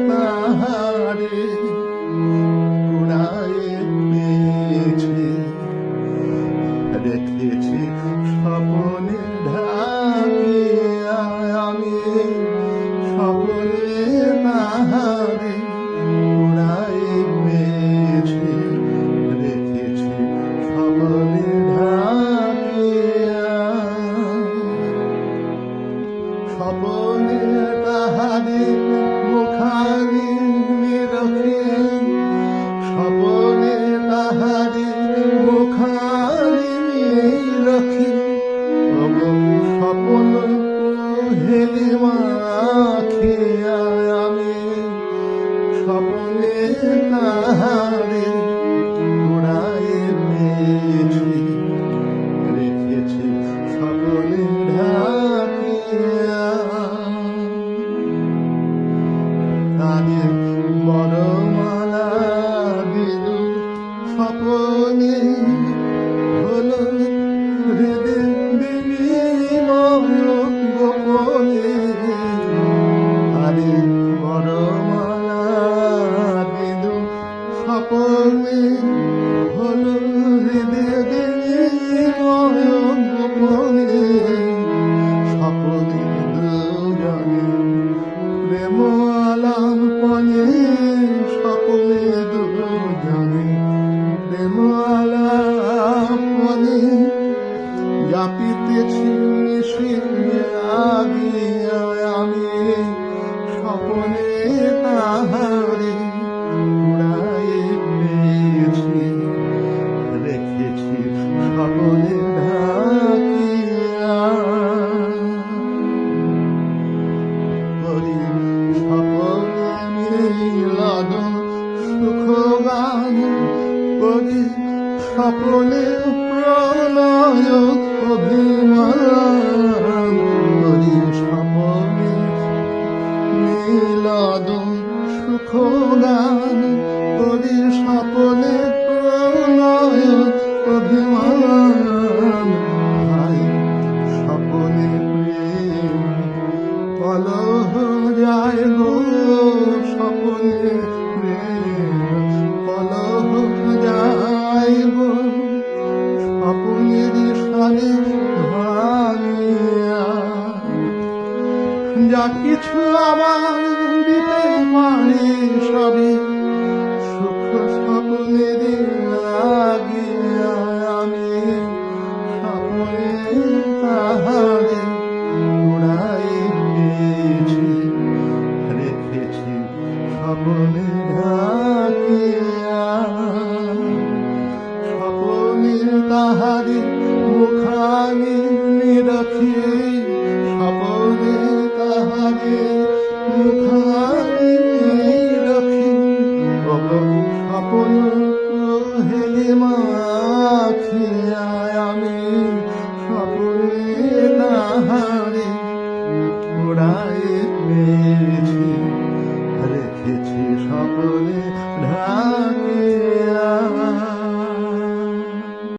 তাহারে কুড়ায়ে পেয়েছে, রেখেছি স্বপনে ঢাকিয়া আমি স্বপনে তাহারে কুড়ায়ে পেয়েছি, রেখেছি স্বপনে ঢাকিয়া স্বপনে তাহারে মুখানি নিরখে, স্বপনে তাহারে মুখানি নিরখে, স্বপন হেলে মাখিয়া আমি স্বপনে তাহারে কুড়ায়ে পেয়েছি, রেখেছি স্বপনে ঢাকিয়া তারে বরমালা দিল স্বপনে, হলো হৃদে বিনিময় গোপনে, তারে বরমালা দিল স্বপনে, হলো হৃদে বিনিময় গোপনে, স্বপনে দুজনে প্রেম আলাপনে, স্বপনে দুজনে প্রেম আলাপনে, জাপিতেছি মিশিয়ে আগিয়া আমি স্বপনে তাহারে কুড়ায়ে পেয়েছি, রেখেছি স্বপনে ঢাকিয়া স্বপনে মিলন সুখ গান করি, স্বপনে প্রণয় অভিমান করি, স্বপনে মিলন সুখ গান করি, স্বপনে প্রণয় অভিমান ভাই স্বপনে প্রেম কলহ যায় গো, স্বপনে প্রেম কলহ যায় গো, স্বপনের সারে ভাঙিয়া যা কিছু আমার দিতে পারে সবই সুখ স্বপনের লাগিয়া আমি স্বপনে তাহারে কুড়ায়ে পেয়েছি, রেখেছি স্বপনে ঢাকিয়া স্বপনে তাহারে মুখানি নিরখে, স্বপনে তাহারে মুখানি